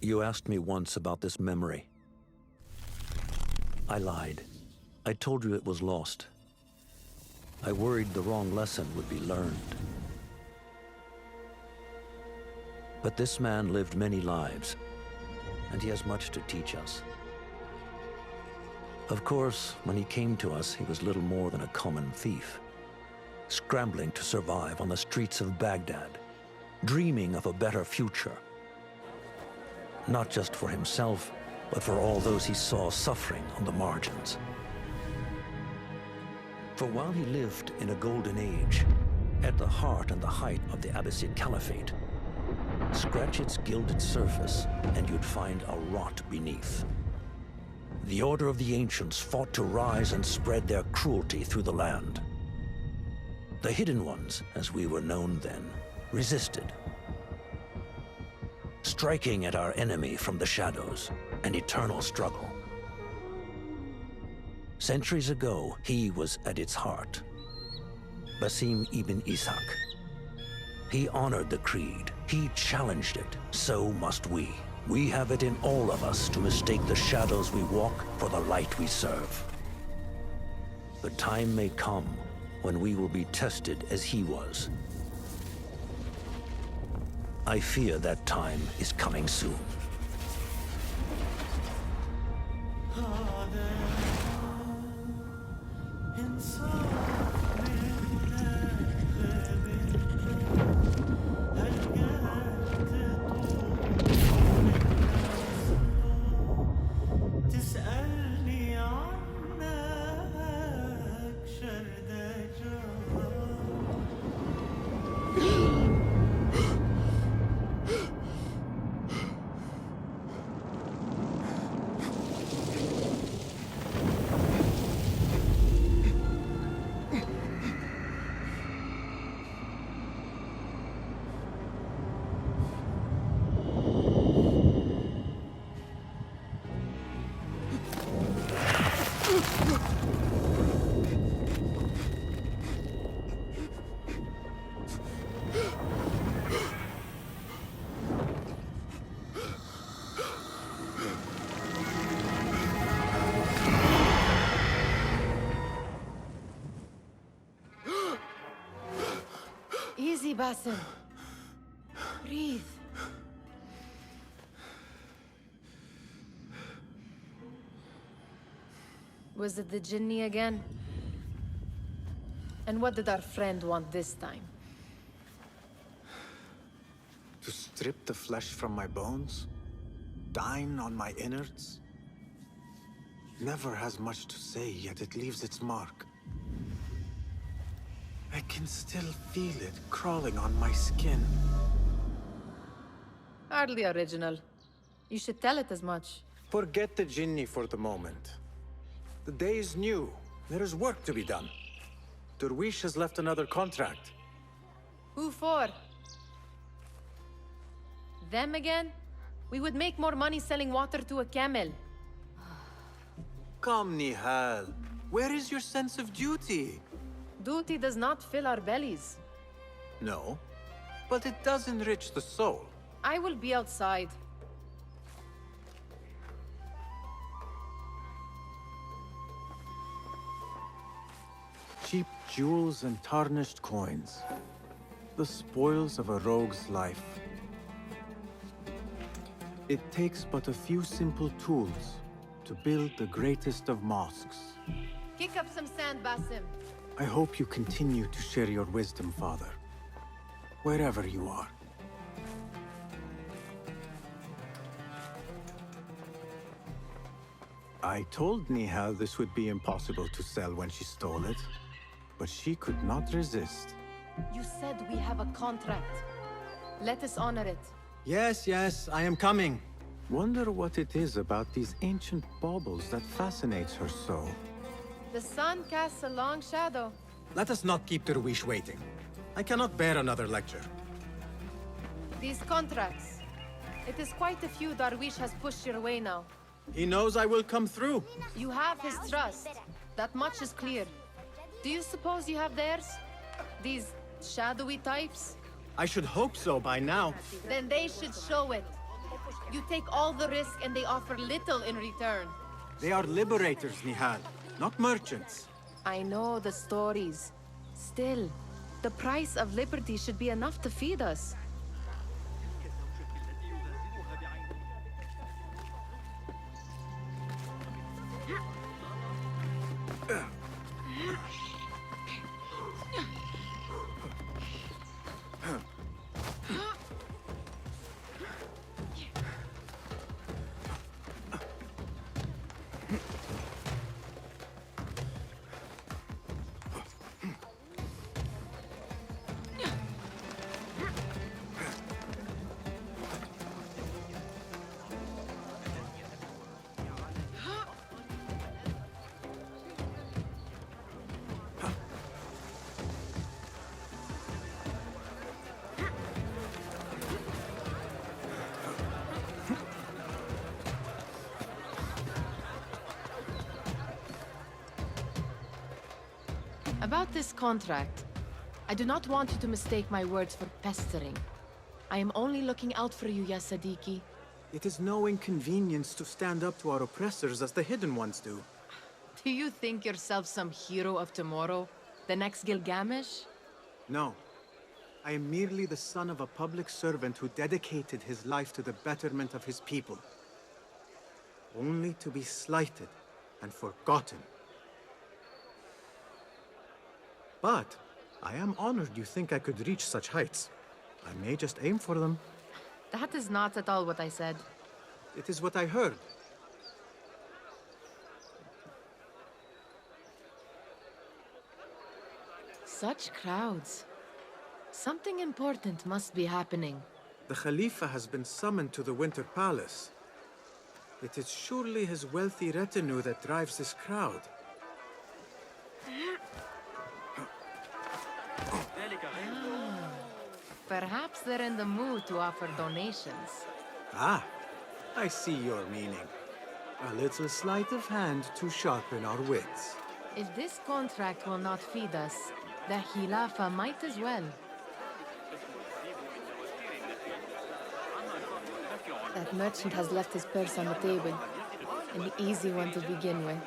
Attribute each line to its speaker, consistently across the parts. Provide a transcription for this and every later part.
Speaker 1: You asked me once about this memory. I lied. I told you it was lost. I worried the wrong lesson would be learned. But this man lived many lives, and he has much to teach us. Of course, when he came to us, he was little more than a common thief, scrambling to survive on the streets of Baghdad, dreaming of a better future. Not just for himself, but for all those he saw suffering on the margins. For while he lived in a golden age, at the heart and the height of the Abbasid Caliphate, scratch its gilded surface and you'd find a rot beneath. The Order of the Ancients fought to rise and spread their cruelty through the land. The Hidden Ones, as we were known then, resisted, striking at our enemy from the shadows, an eternal struggle. Centuries ago, he was at its heart. Basim ibn Ishaq. He honored the Creed. He challenged it. So must we. We have it in all of us to mistake the shadows we walk for the light we serve. The time may come when we will be tested as he was. I fear that time is coming soon.
Speaker 2: Easy, Basim. Breathe. Was it the Jinni again? And what did our friend want this time?
Speaker 3: To strip the flesh from my bones? Dine on my innards? Never has much to say, yet it leaves its mark. I can still feel it crawling on my skin.
Speaker 2: Hardly original. You should tell it as much.
Speaker 3: Forget the Jinni for the moment. The day is new. There is work to be done. Derwish has left another contract.
Speaker 2: Who for? Them again? We would make more money selling water to a camel.
Speaker 3: Come, Nihal. Where is your sense of duty?
Speaker 2: Duty does not fill our bellies.
Speaker 3: No, but it does enrich the soul.
Speaker 2: I will be outside.
Speaker 3: Cheap jewels and tarnished coins. The spoils of a rogue's life. It takes but a few simple tools to build the greatest of mosques.
Speaker 2: Kick up some sand, Basim.
Speaker 3: I hope you continue to share your wisdom, Father. Wherever you are. I told Nihal this would be impossible to sell when she stole it, but she could not resist.
Speaker 2: You said we have a contract. Let us honor it.
Speaker 4: Yes, I am coming.
Speaker 3: Wonder what it is about these ancient baubles that fascinates her so.
Speaker 2: The sun casts a long shadow.
Speaker 4: Let us not keep Derwish waiting. I cannot bear another lecture.
Speaker 2: These contracts. It is quite a few Darwish has pushed your way now.
Speaker 4: He knows I will come through.
Speaker 2: You have his trust. That much is clear. Do you suppose you have theirs? These shadowy types?
Speaker 4: I should hope so by now.
Speaker 2: Then they should show it. You take all the risk and they offer little in return.
Speaker 4: They are liberators, Nihal, not merchants.
Speaker 2: I know the stories. Still, the price of liberty should be enough to feed us. About this contract, I do not want you to mistake my words for pestering. I am only looking out for you, ya Sadiki.
Speaker 4: It is no inconvenience to stand up to our oppressors as the Hidden Ones do.
Speaker 2: Do you think yourself some hero of tomorrow? The next Gilgamesh?
Speaker 4: No. I am merely the son of a public servant who dedicated his life to the betterment of his people. Only to be slighted and forgotten. But I am honored you think I could reach such heights. I may just aim for them.
Speaker 2: That is not at all what I said.
Speaker 4: It is what I heard.
Speaker 2: Such crowds. Something important must be happening.
Speaker 4: The Khalifa has been summoned to the Winter Palace. It is surely his wealthy retinue that drives this crowd.
Speaker 2: Perhaps they're in the mood to offer donations.
Speaker 4: Ah, I see your meaning. A little sleight of hand to sharpen our wits.
Speaker 2: If this contract will not feed us, the Khilafa might as well. That merchant has left his purse on the table. An easy one to begin with.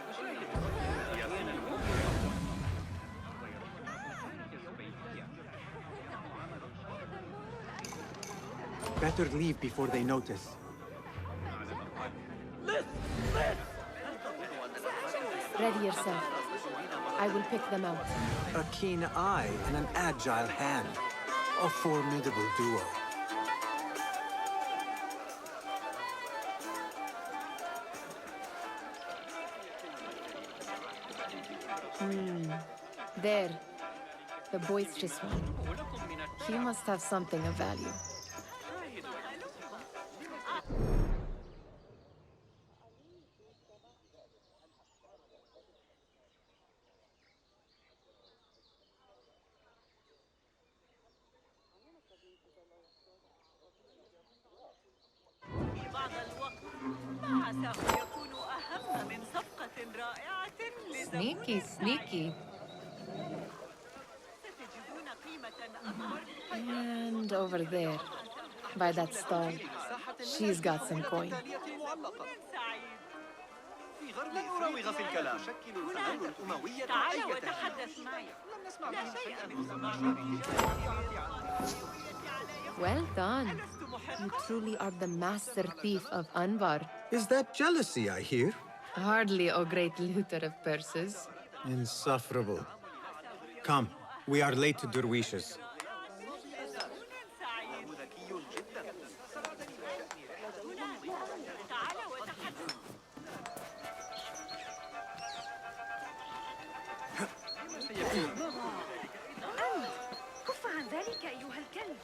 Speaker 4: Better leave before they notice.
Speaker 2: Ready yourself. I will pick them out.
Speaker 3: A keen eye and an agile hand. A formidable duo.
Speaker 2: There. The boisterous one. He must have something of value. Sneaky, sneaky. And over there, by that stall, she's got some coin. Well done. You truly are the master thief of Anbar.
Speaker 4: Is that jealousy I hear?
Speaker 2: Hardly, O great looter of purses.
Speaker 4: Insufferable. Come, we are late to Derwishes.
Speaker 5: كف عن ذلك أيها الكلب.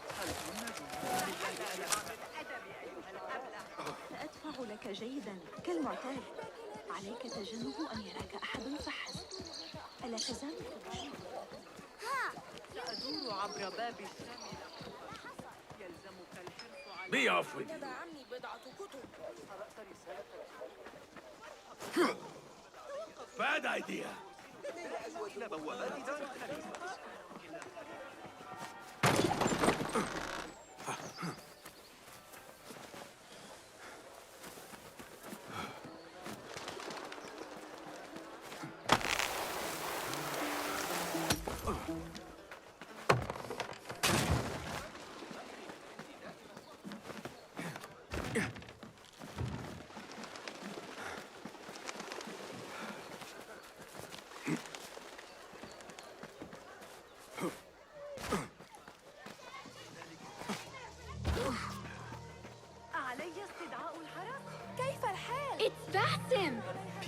Speaker 5: سأدفع لك جيدا كالمعتاد. عليك تجنب أن يراك أحد فحسب. ألا كذلك؟ سأدور عبر باب الشام. يلزمك الحرص على.
Speaker 6: Be off with you.
Speaker 5: عني بضعة كتب.
Speaker 6: Bad idea.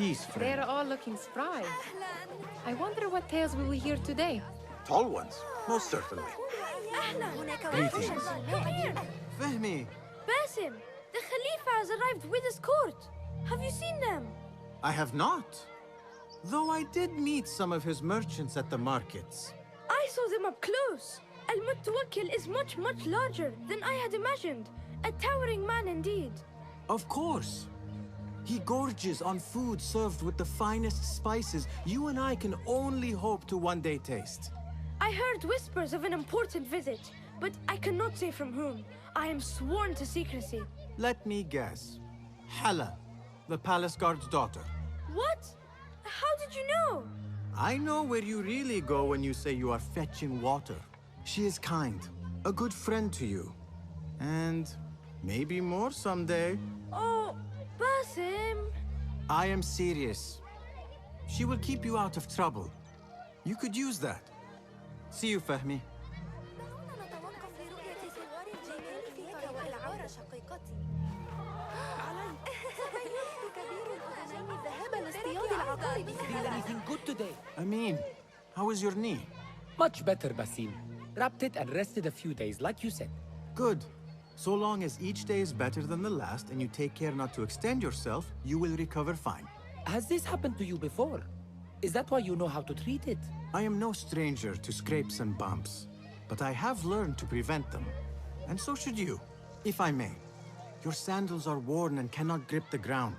Speaker 4: peace, friend.
Speaker 2: They're all looking spry. I wonder what tales we will hear today.
Speaker 3: Tall ones, most certainly.
Speaker 4: Greetings. Fehmi,
Speaker 6: Basim, the Khalifa has arrived with his court. Have you seen them?
Speaker 4: I have not. Though I did meet some of his merchants at the markets.
Speaker 6: I saw them up close. Al-Mutawakkil is much, much larger than I had imagined. A towering man indeed.
Speaker 4: Of course. He gorges on food served with the finest spices you and I can only hope to one day taste.
Speaker 6: I heard whispers of an important visit, but I cannot say from whom. I am sworn to secrecy.
Speaker 4: Let me guess. Hala, the palace guard's daughter.
Speaker 6: What? How did you know?
Speaker 4: I know where you really go when you say you are fetching water. She is kind, a good friend to you. And maybe more someday.
Speaker 6: Oh, Basim.
Speaker 4: I am serious. She will keep you out of trouble. You could use that. See you, Fahmi.
Speaker 7: Feel anything good today?
Speaker 4: Amin, how is your knee?
Speaker 7: Much better, Basim. Wrapped it and rested a few days, like you said.
Speaker 4: Good. So long as each day is better than the last and you take care not to extend yourself, you will recover fine.
Speaker 7: Has this happened to you before? Is that why you know how to treat it?
Speaker 4: I am no stranger to scrapes and bumps, but I have learned to prevent them. And so should you, if I may. Your sandals are worn and cannot grip the ground.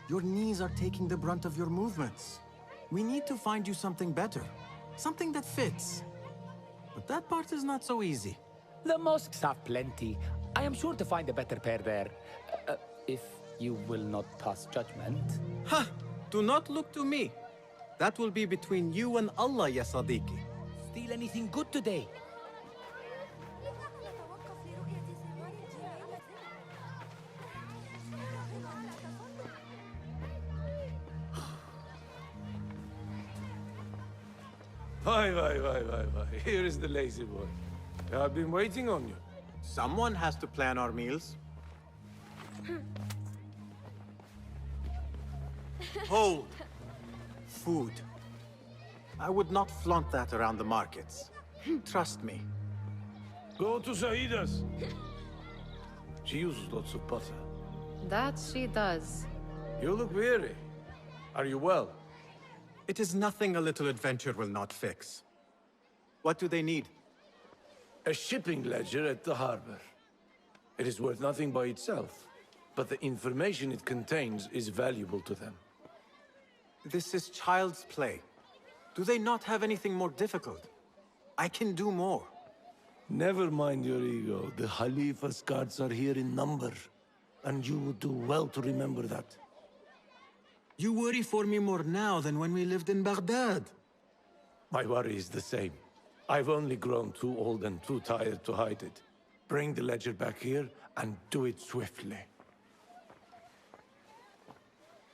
Speaker 4: Your knees are taking the brunt of your movements. We need to find you something better, something that fits. But that part is not so easy.
Speaker 7: The mosques have plenty. I am sure to find a better pair there. If you will not pass judgment.
Speaker 4: Ha! Do not look to me. That will be between you and Allah, ya Sadiqi.
Speaker 7: Steal anything good today?
Speaker 8: Why. Here is the lazy boy. I've been waiting on you.
Speaker 3: Someone has to plan our meals. Hold. Food. I would not flaunt that around the markets. Trust me.
Speaker 8: Go to Saida's. She uses lots of butter.
Speaker 2: That she does.
Speaker 8: You look weary. Are you well?
Speaker 3: It is nothing a little adventure will not fix. What do they need?
Speaker 8: A shipping ledger at the harbor. It is worth nothing by itself, but the information it contains is valuable to them.
Speaker 3: This is child's play. Do they not have anything more difficult? I can do more.
Speaker 8: Never mind your ego. The Khalifa's guards are here in number, and you would do well to remember that.
Speaker 3: You worry for me more now than when we lived in Baghdad.
Speaker 8: My worry is the same. I've only grown too old and too tired to hide it. Bring the ledger back here, and do it swiftly.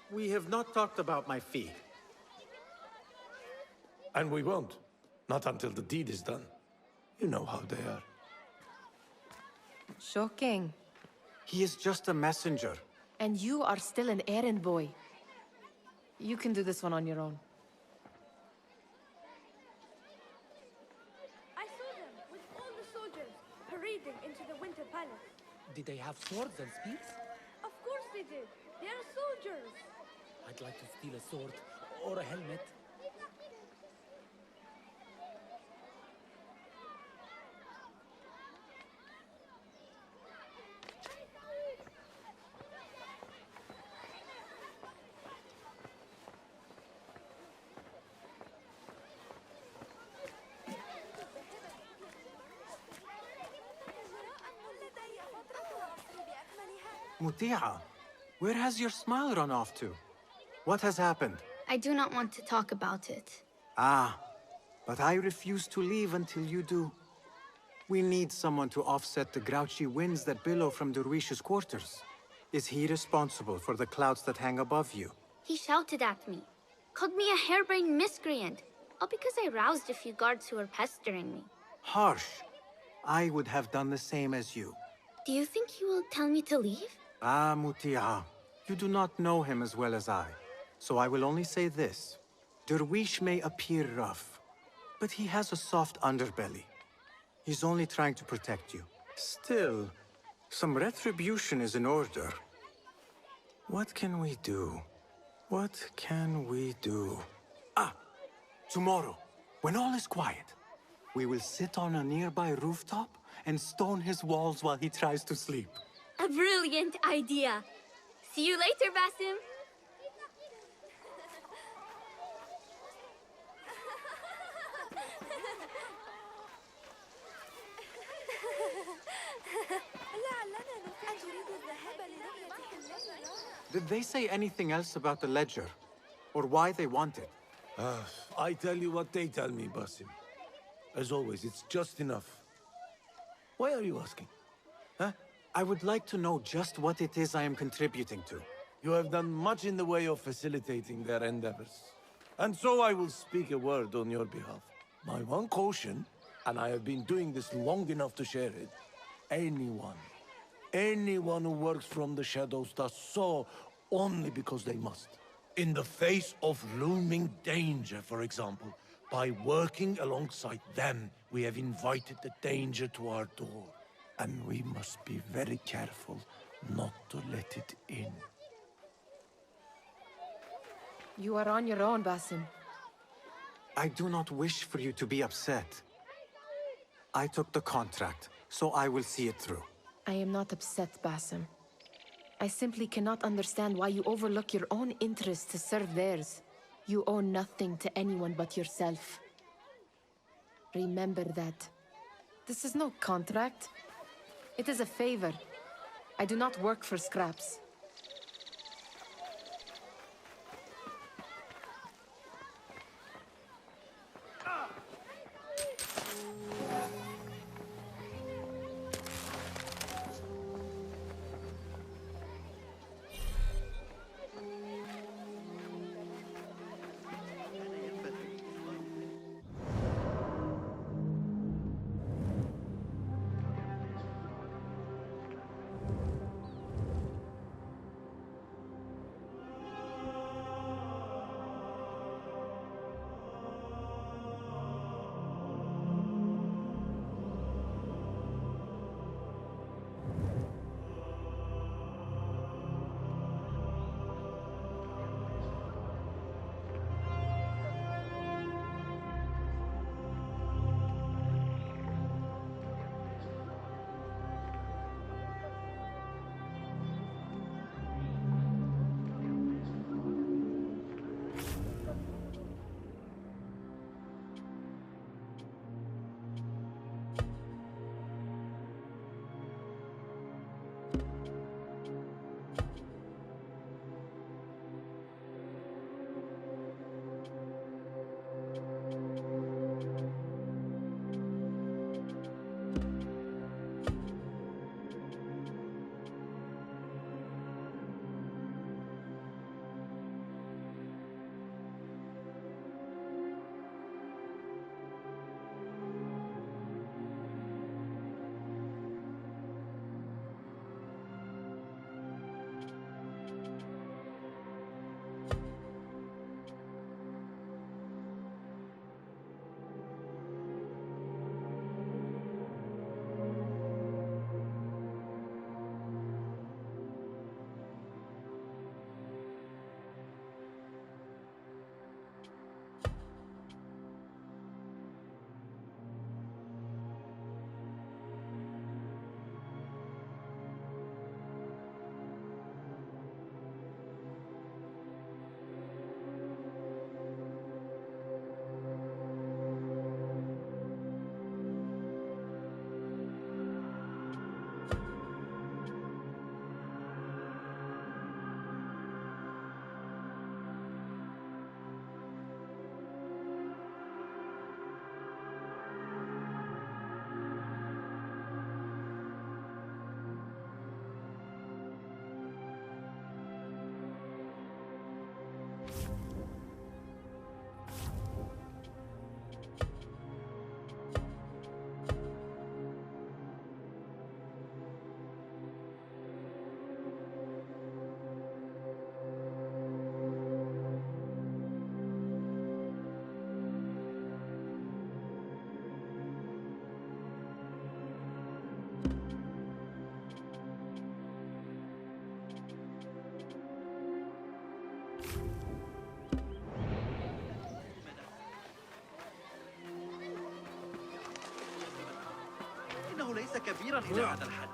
Speaker 3: We have not talked about my fee.
Speaker 8: And we won't. Not until the deed is done. You know how they are.
Speaker 2: Shocking.
Speaker 3: He is just a messenger.
Speaker 2: And you are still an errand boy. You can do this one on your own.
Speaker 6: I saw them with all the soldiers parading into the Winter Palace.
Speaker 7: Did they have swords and spears?
Speaker 6: Of course they did. They are soldiers.
Speaker 7: I'd like to steal a sword or a helmet.
Speaker 3: Muti'a, where has your smile run off to? What has happened?
Speaker 9: I do not want to talk about it.
Speaker 3: Ah, but I refuse to leave until you do. We need someone to offset the grouchy winds that billow from Derwish's quarters. Is he responsible for the clouds that hang above you?
Speaker 9: He shouted at me, called me a harebrained miscreant, all because I roused a few guards who were pestering me.
Speaker 3: Harsh. I would have done the same as you.
Speaker 9: Do you think he will tell me to leave?
Speaker 3: Ah, Muti'a, you do not know him as well as I. So I will only say this. Derwish may appear rough, but he has a soft underbelly. He's only trying to protect you. Still, some retribution is in order. What can we do? What can we do? Ah! Tomorrow, when all is quiet, we will sit on a nearby rooftop and stone his walls while he tries to sleep.
Speaker 9: A brilliant idea. See you later, Basim.
Speaker 3: Did they say anything else about the ledger? Or why they want it?
Speaker 8: I tell you what they tell me, Basim. As always, it's just enough. Why are you asking? Huh?
Speaker 3: I would like to know just what it is I am contributing to.
Speaker 8: You have done much in the way of facilitating their endeavors. And so I will speak a word on your behalf. My one caution, and I have been doing this long enough to share it, anyone who works from the shadows does so only because they must. In the face of looming danger, for example, by working alongside them, we have invited the danger to our door. And we must be very careful not to let it in.
Speaker 2: You are on your own, Basim.
Speaker 3: I do not wish for you to be upset. I took the contract, so I will see it through.
Speaker 2: I am not upset, Basim. I simply cannot understand why you overlook your own interests to serve theirs. You owe nothing to anyone but yourself. Remember that. This is no contract. It is a favor. I do not work for scraps.
Speaker 10: أخيرا إلى هذا الحد.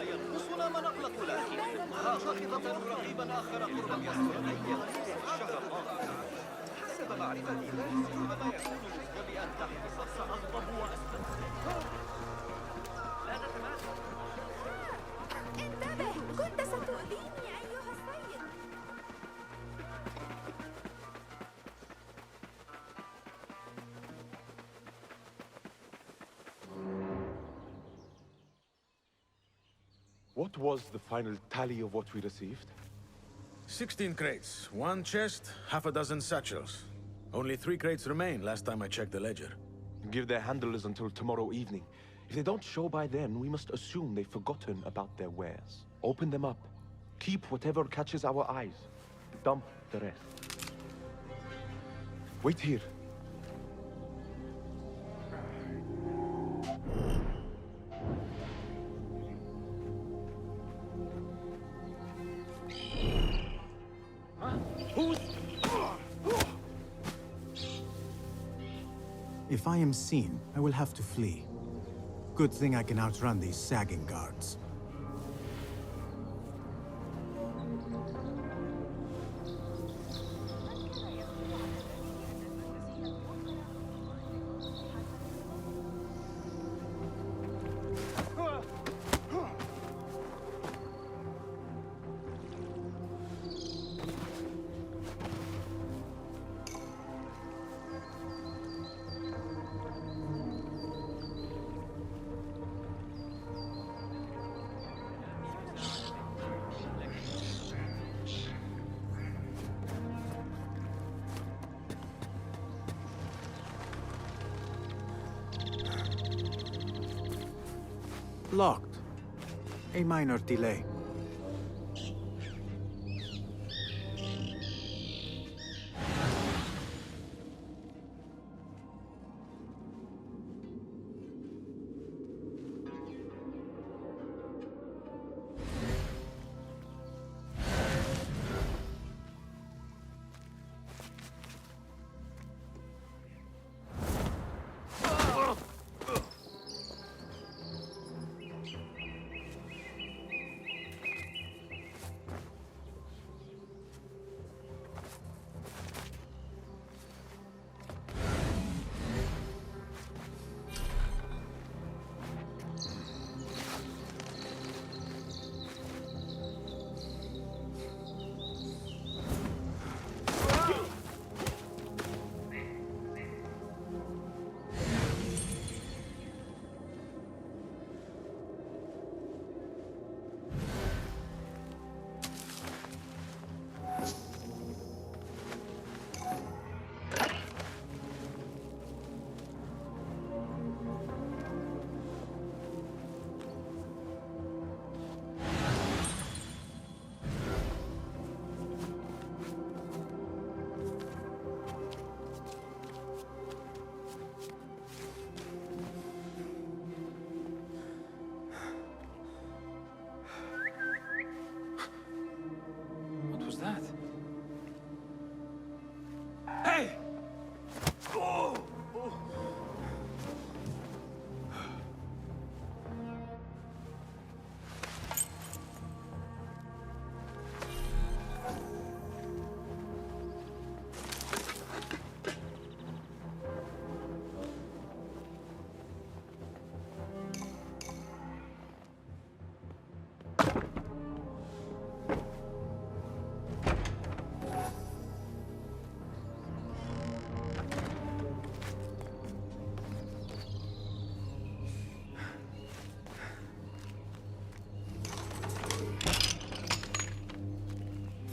Speaker 10: ينقصنا ما نقلق له. شاهدة رقيبا آخر قرب يسر أي الشهر الماضي. حسب معرفتي ربما يكون جزء بأن تحدث سأغضب وأستنزف. لا تتماسك.
Speaker 6: انتبه، كنت ستؤذيني أيها السيد.
Speaker 11: What was the final tally of what we received?
Speaker 12: 16 crates, 1 chest, half a dozen satchels. Only 3 crates remain last time I checked the ledger.
Speaker 11: Give their handlers until tomorrow evening. If they don't show by then, we must assume they've forgotten about their wares. Open them up. Keep whatever catches our eyes. Dump the rest. Wait here.
Speaker 4: If I am seen, I will have to flee. Good thing I can outrun these sagging guards.
Speaker 3: Locked. A minor delay.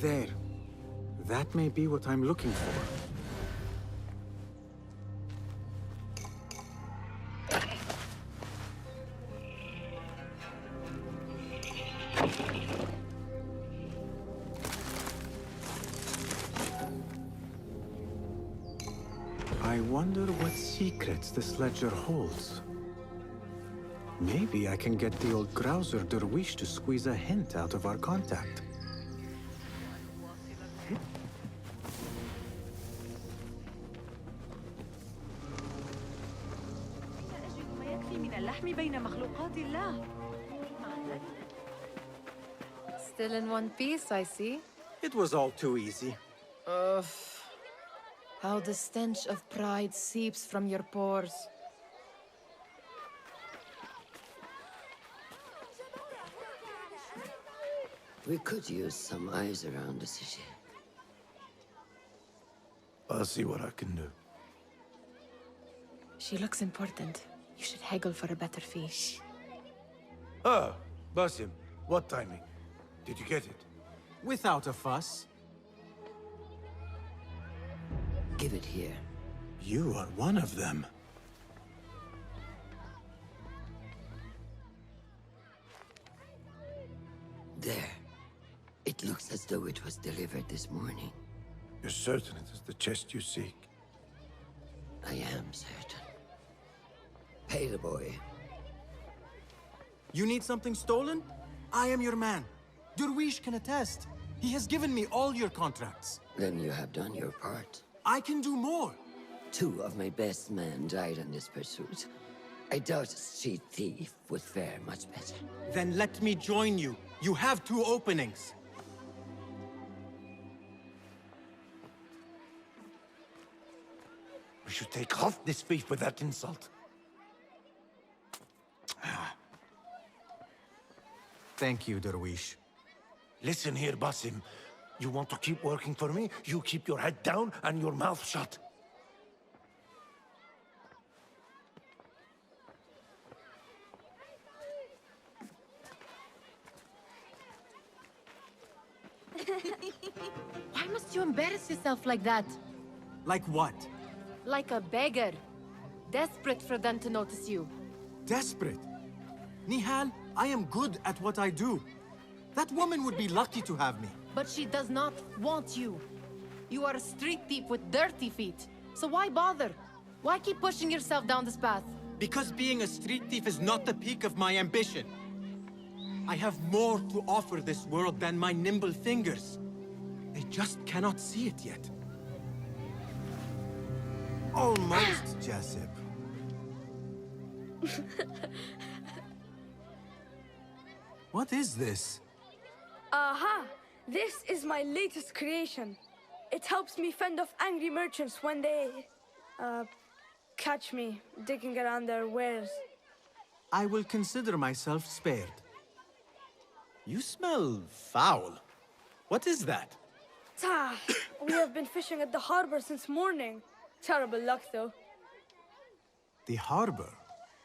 Speaker 3: There. That may be what I'm looking for. I wonder what secrets this ledger holds. Maybe I can get the old grouser Derwish to squeeze a hint out of our contact.
Speaker 2: Still in one piece, I see.
Speaker 3: It was all too easy.
Speaker 2: Ugh. How the stench of pride seeps from your pores.
Speaker 13: We could use some eyes around the city.
Speaker 8: I'll see what I can do.
Speaker 2: She looks important. You should haggle for a better fee.
Speaker 8: Ah, Basim, what timing? Did you get it?
Speaker 3: Without a fuss.
Speaker 13: Give it here.
Speaker 3: You are one of them.
Speaker 13: There. It looks as though it was delivered this morning.
Speaker 8: You're certain it is the chest you seek?
Speaker 13: I am certain. Pay the boy.
Speaker 4: You need something stolen? I am your man. Derwish can attest. He has given me all your contracts.
Speaker 13: Then you have done your part.
Speaker 4: I can do more.
Speaker 13: 2 of my best men died in this pursuit. I doubt a street thief would fare much better.
Speaker 4: Then let me join you. You have 2 openings.
Speaker 8: We should take off this thief with that insult.
Speaker 4: Thank you, Derwish.
Speaker 8: Listen here, Basim. You want to keep working for me? You keep your head down and your mouth shut.
Speaker 2: Why must you embarrass yourself like that?
Speaker 4: Like what?
Speaker 2: Like a beggar. Desperate for them to notice you.
Speaker 4: Desperate? Nihal, I am good at what I do. That woman would be lucky to have me.
Speaker 2: But she does not want you. You are a street thief with dirty feet. So why bother? Why keep pushing yourself down this path?
Speaker 4: Because being a street thief is not the peak of my ambition. I have more to offer this world than my nimble fingers. They just cannot see it yet. Almost, Jasip. What is this?
Speaker 6: Aha! This is my latest creation. It helps me fend off angry merchants when they... catch me digging around their wares.
Speaker 4: I will consider myself spared. You smell foul. What is that?
Speaker 6: We have been fishing at the harbor since morning. Terrible luck, though.
Speaker 4: The harbor?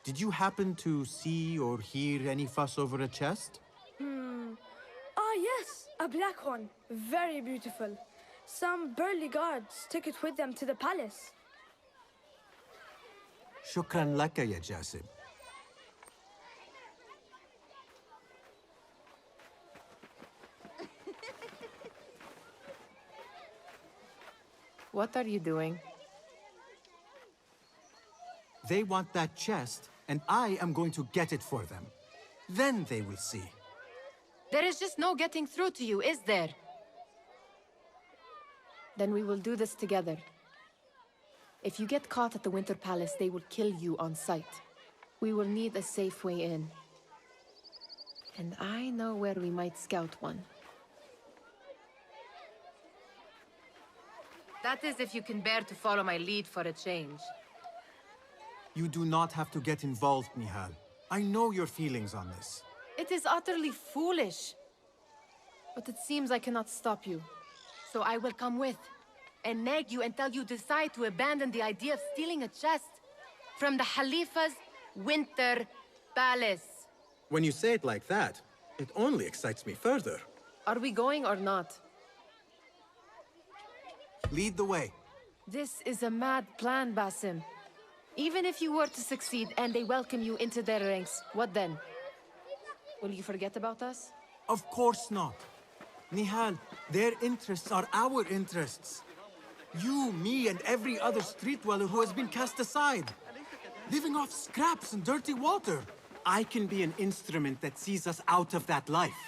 Speaker 4: Did you happen to see or hear any fuss over a chest?
Speaker 6: Yes, a black one. Very beautiful. Some burly guards took it with them to the palace.
Speaker 4: Shukran laka, ya Jasib.
Speaker 2: What are you doing?
Speaker 4: They want that chest, and I am going to get it for them. Then they will see.
Speaker 2: There is just no getting through to you, is there? Then we will do this together. If you get caught at the Winter Palace, they will kill you on sight. We will need a safe way in. And I know where we might scout one. That is if you can bear to follow my lead for a change.
Speaker 4: You do not have to get involved, Nihal. I know your feelings on this.
Speaker 2: It is utterly foolish. But it seems I cannot stop you. So I will come with, and nag you until you decide to abandon the idea of stealing a chest from the Khalifa's Winter Palace.
Speaker 3: When you say it like that, it only excites me further.
Speaker 2: Are we going or not?
Speaker 4: Lead the way.
Speaker 2: This is a mad plan, Basim. Even if you were to succeed and they welcome you into their ranks, what then? Will you forget about us?
Speaker 4: Of course not. Nihal, their interests are our interests. You, me, and every other street dweller who has been cast aside. Living off scraps and dirty water.
Speaker 3: I can be an instrument that sees us out of that life.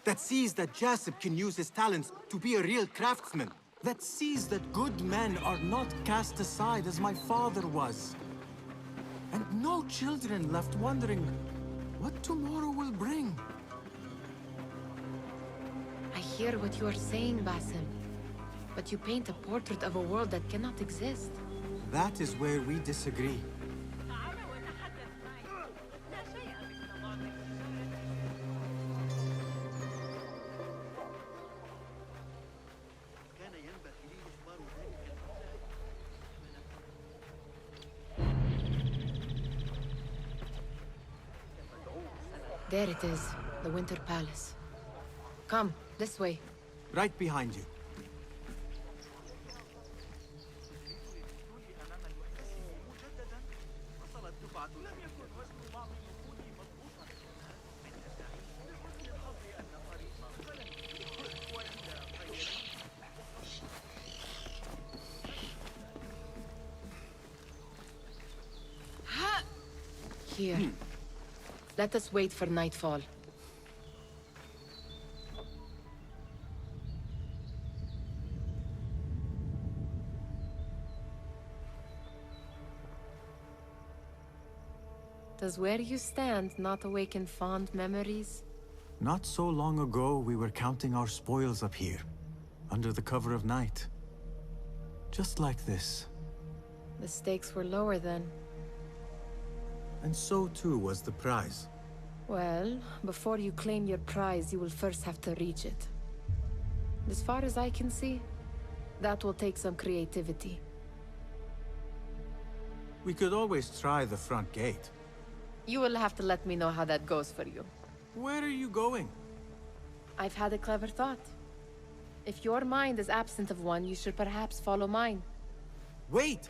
Speaker 3: That sees that Jasip can use his talents to be a real craftsman.
Speaker 4: That sees that good men are not cast aside as my father was. And no children left wondering what tomorrow will bring.
Speaker 2: I hear what you are saying, Basim. But you paint a portrait of a world that cannot exist.
Speaker 4: That is where we disagree.
Speaker 2: There it is, the Winter Palace. Come, this way.
Speaker 4: Right behind you.
Speaker 2: Here. Let us wait for nightfall. Does where you stand not awaken fond memories?
Speaker 4: Not so long ago, we were counting our spoils up here, under the cover of night. Just like this.
Speaker 2: The stakes were lower then.
Speaker 4: And so too was the prize.
Speaker 2: Well, before you claim your prize, you will first have to reach it. As far as I can see, that will take some creativity.
Speaker 4: We could always try the front gate.
Speaker 2: You will have to let me know how that goes for you.
Speaker 4: Where are you going?
Speaker 2: I've had a clever thought. If your mind is absent of one, you should perhaps follow mine.
Speaker 4: Wait!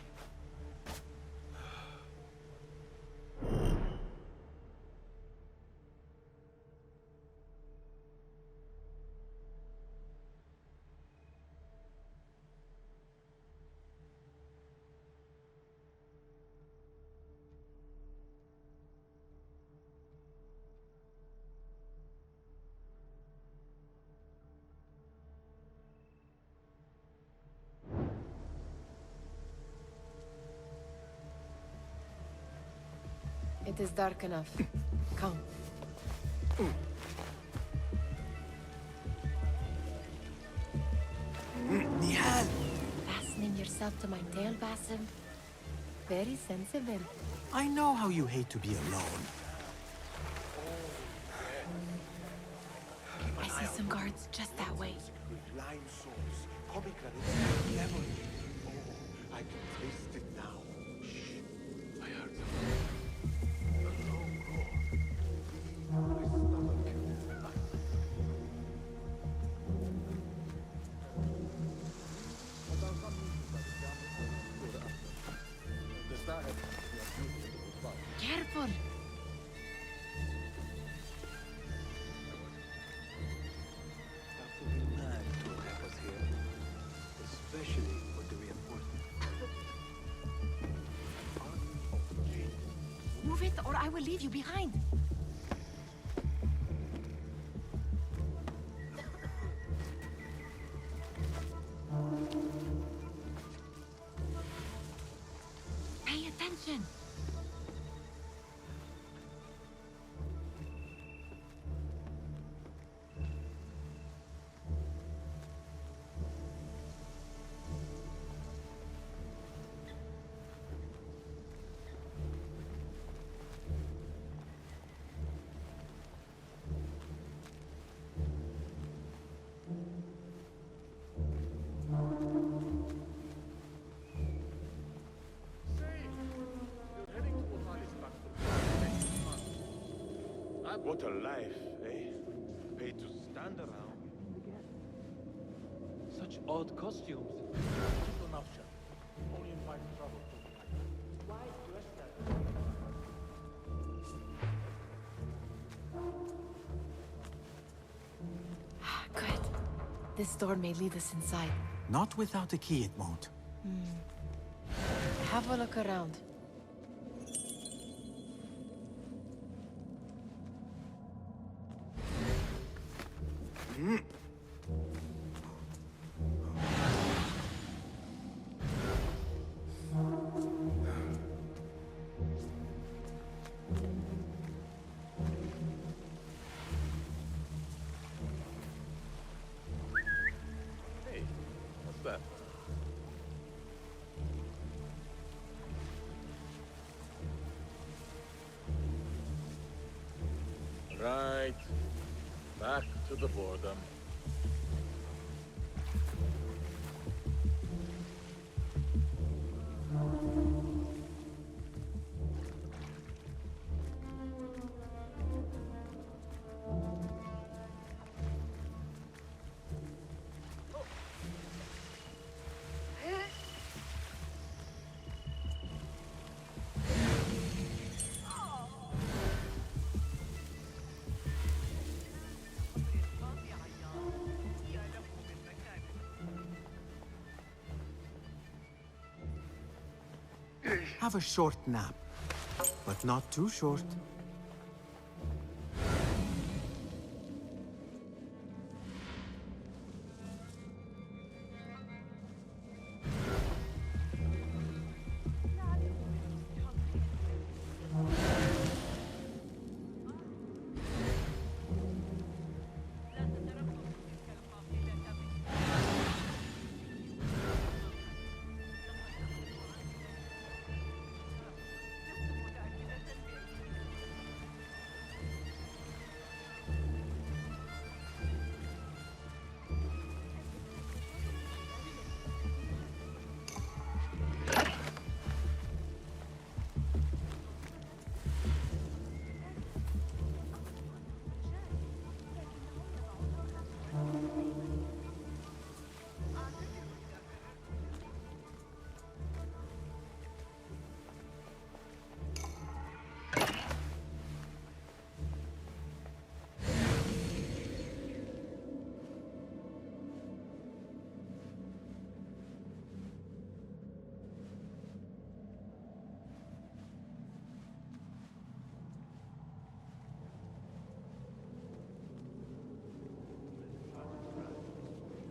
Speaker 2: It is dark enough. Come.
Speaker 4: Nihal!
Speaker 2: Fastening yourself to my tail, Basim. Very sensible.
Speaker 4: I know how you hate to be alone.
Speaker 2: I see some guards just that way.
Speaker 11: Lime sauce, pomegranate, lemon. Oh, I can taste it now. Shh. I heard them. A long roar. My stomach.
Speaker 2: Careful!
Speaker 3: Something mad to have us here, especially for the reinforcement.
Speaker 2: Move it, or I will leave you behind. Pay attention.
Speaker 11: What a life, eh? Paid to stand around. Such
Speaker 8: odd costumes. Enough, chef. Only invite trouble. Why dress that way?
Speaker 2: Good. This door may lead us inside.
Speaker 4: Not without a key, it won't.
Speaker 2: Have a look around.
Speaker 11: Hey, what's that? Right. Back to the boredom.
Speaker 4: Have a short nap, but not too short.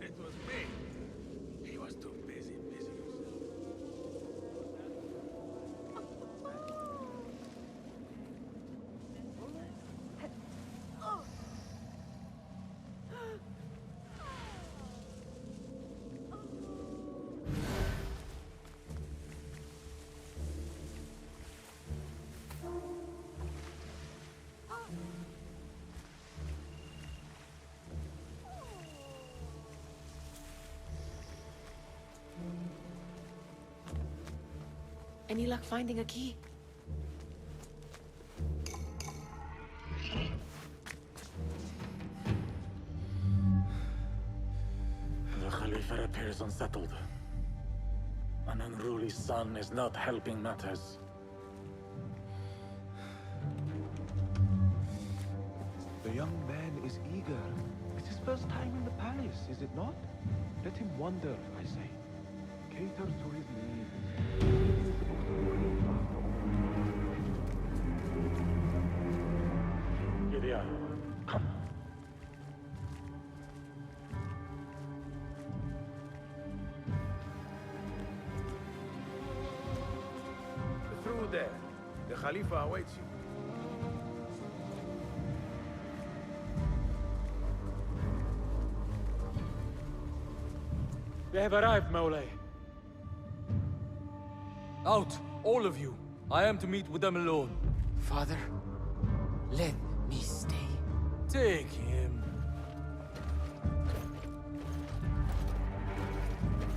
Speaker 12: It was me. He was too busy.
Speaker 2: Any luck finding a key?
Speaker 14: The Khalifa appears unsettled. An unruly son is not helping matters.
Speaker 11: The young man is eager. It's his first time in the palace, is it not? Let him wander, I say. Cater to his needs.
Speaker 14: Gideon, come.
Speaker 12: Through there. The Khalifa awaits you.
Speaker 15: They have arrived, Maulay. Out, all of you. I am to meet with them alone.
Speaker 7: Father, let me stay.
Speaker 15: Take him.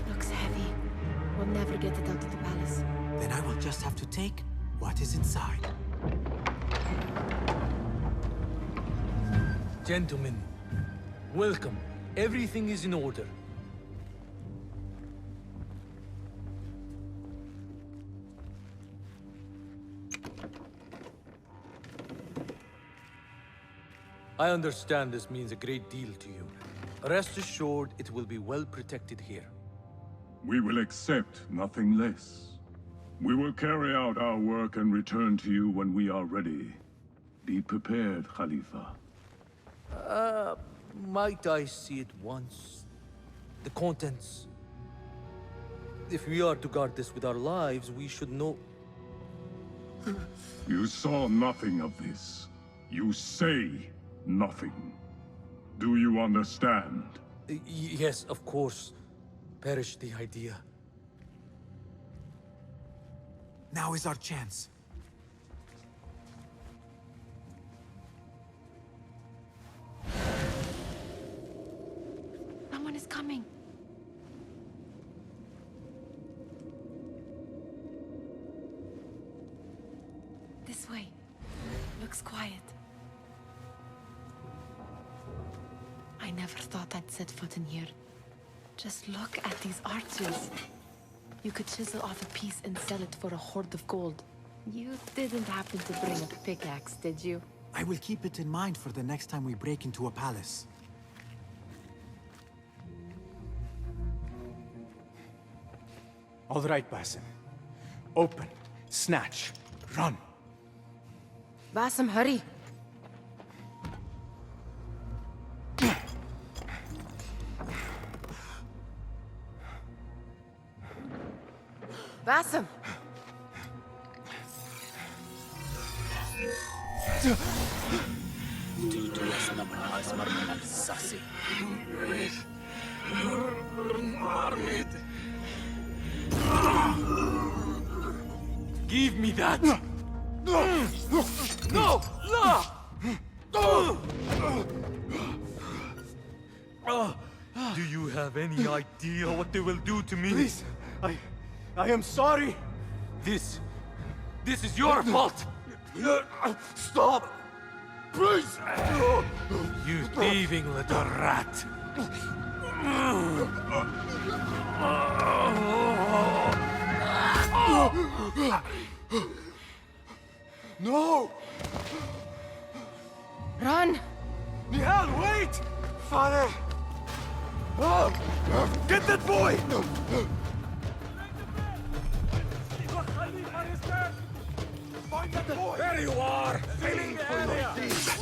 Speaker 2: Looks heavy. We'll never get it out of the palace.
Speaker 4: Then I will just have to take what is inside.
Speaker 15: Gentlemen, welcome. Everything is in order. I understand this means a great deal to you. Rest assured, it will be well protected here.
Speaker 16: We will accept nothing less. We will carry out our work and return to you when we are ready. Be prepared, Khalifa.
Speaker 15: Might I see it once? The contents? If we are to guard this with our lives, we should know...
Speaker 16: You saw nothing of this. You say nothing. Do you understand?
Speaker 15: Yes, of course. Perish the idea.
Speaker 4: Now is our chance.
Speaker 2: Someone is coming. This way. Looks quiet. I never thought I'd set foot in here. Just look at these arches. You could chisel off a piece and sell it for a hoard of gold. You didn't happen to bring a pickaxe, did you?
Speaker 4: I will keep it in mind for the next time we break into a palace.
Speaker 3: All right, Basim. Open, snatch, run.
Speaker 2: Basim, hurry. Basim!
Speaker 15: Give me that! No! No! Do you have any idea what they will do to me?
Speaker 3: Please, I am sorry.
Speaker 15: This is your fault!
Speaker 3: Stop! Please!
Speaker 15: You thieving little rat!
Speaker 3: No!
Speaker 2: Run!
Speaker 3: Nihal, wait! Father! Get that boy! Find that boy!
Speaker 15: There you are!
Speaker 3: Feeling for your thieves!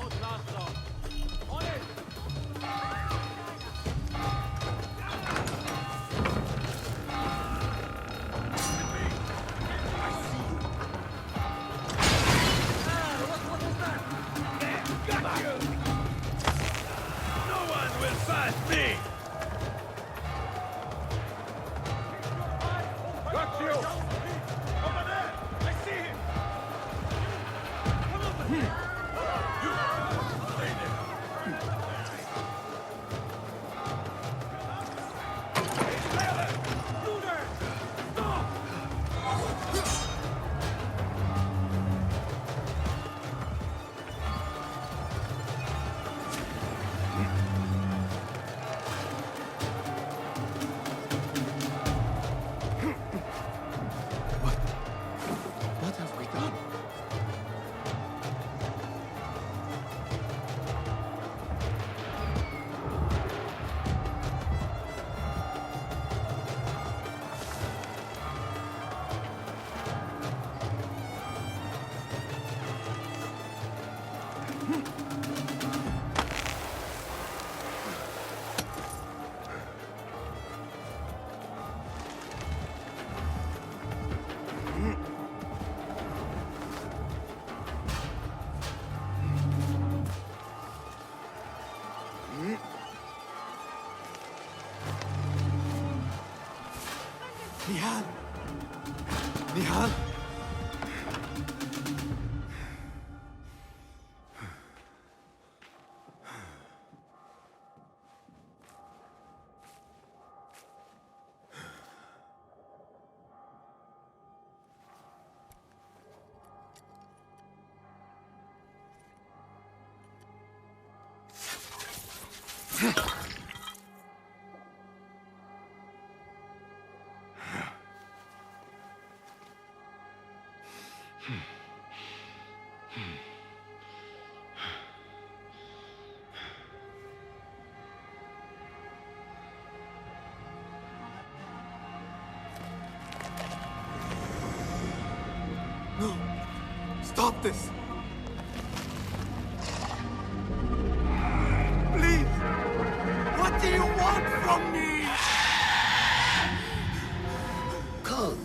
Speaker 4: Nihal! Nihal! Stop this! Please! What do you want from me?
Speaker 13: Calm.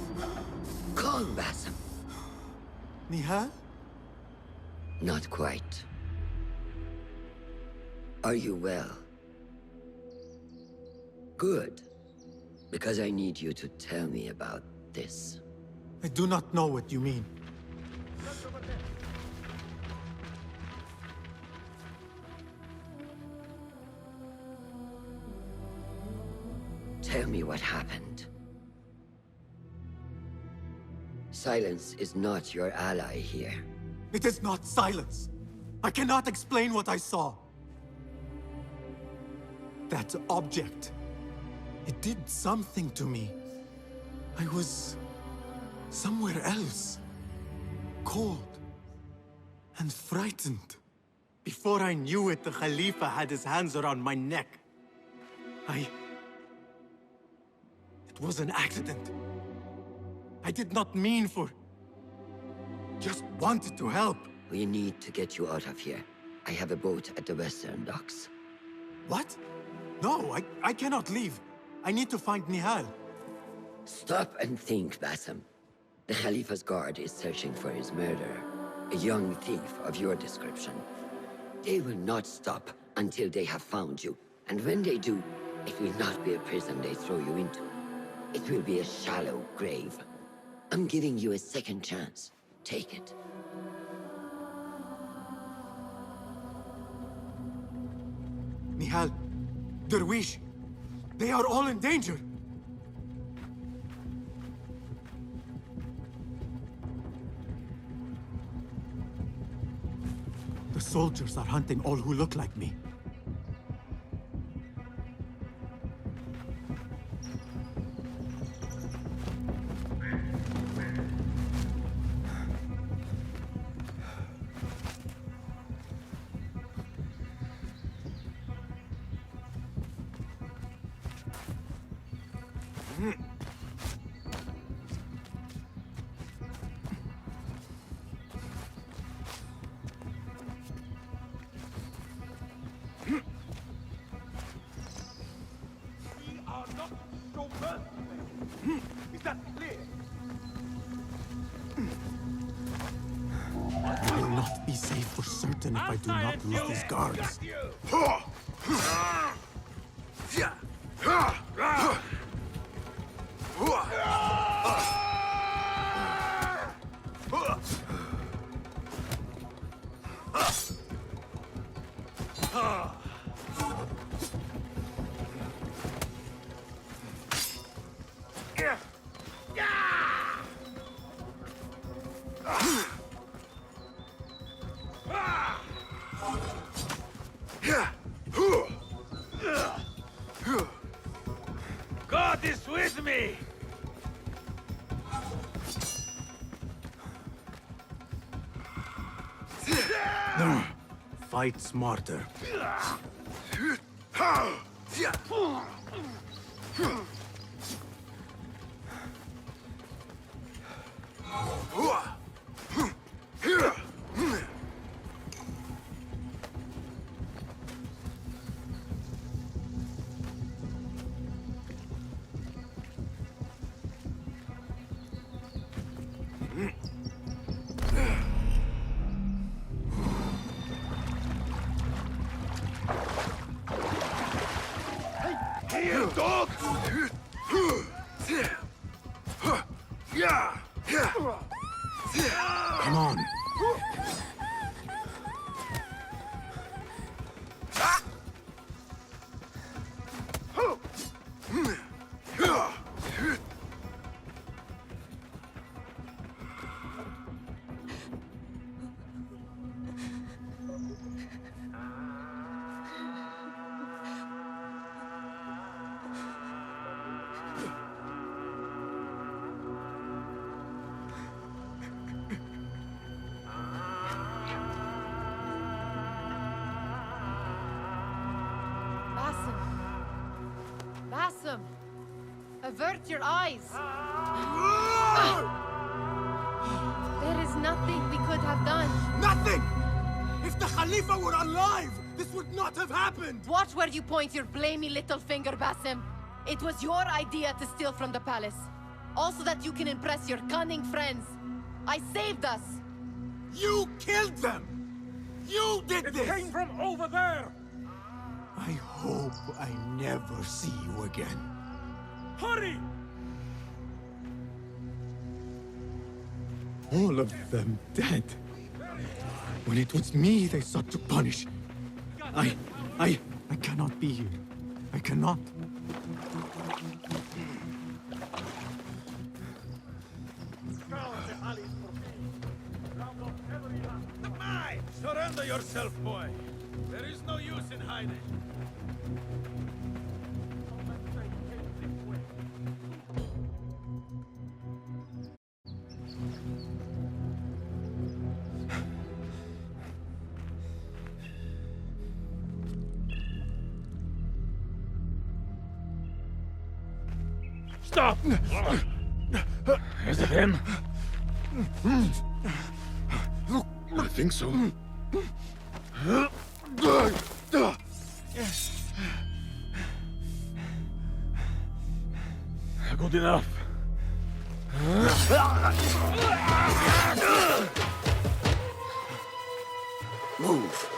Speaker 13: Calm, Basim.
Speaker 4: Nihal?
Speaker 13: Not quite. Are you well? Good. Because I need you to tell me about this.
Speaker 4: I do not know what you mean.
Speaker 13: Tell me what happened. Silence is not your ally here.
Speaker 4: It is not silence. I cannot explain what I saw. That object. It did something to me. I was somewhere else. Cold and frightened. Before I knew it, the Khalifa had his hands around my neck. It was an accident. I did not mean for... Just wanted to help.
Speaker 13: We need to get you out of here. I have a boat at the western docks.
Speaker 4: What? No, I cannot leave. I need to find Nihal.
Speaker 13: Stop and think, Basim. The Khalifa's guard is searching for his murderer. A young thief of your description. They will not stop until they have found you. And when they do, it will not be a prison they throw you into. It will be a shallow grave. I'm giving you a second chance. Take it.
Speaker 4: Nihal, Derwish, they are all in danger. The soldiers are hunting all who look like me.
Speaker 11: Is that clear?
Speaker 4: I will not be safe for certain if I do not lose these guards.
Speaker 11: God is with me!
Speaker 4: Fight smarter.
Speaker 11: Here, dog!
Speaker 4: Come on.
Speaker 2: Basim! Avert your eyes! There is nothing we could have done.
Speaker 4: Nothing! If the Khalifa were alive, this would not have happened!
Speaker 2: Watch where you point your blamey little finger, Basim. It was your idea to steal from the palace. Also that you can impress your cunning friends. I saved us!
Speaker 4: You killed them! You did this!
Speaker 8: It came from over there!
Speaker 4: I hope I never see you again.
Speaker 8: Hurry!
Speaker 4: All of them dead. When it was me they sought to punish. I cannot be here. I cannot.
Speaker 8: Surrender yourself, boy. There is no use in hiding.
Speaker 14: Stop! Is it him?
Speaker 11: I think so.
Speaker 14: Good enough.
Speaker 13: Move.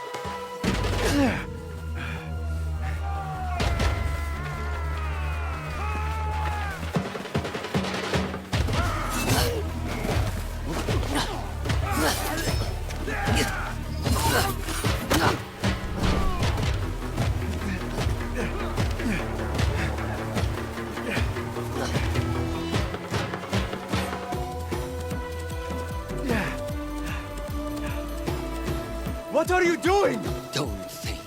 Speaker 4: What are you doing?
Speaker 13: Don't think.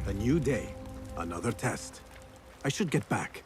Speaker 4: A new day. Another test. I should get back.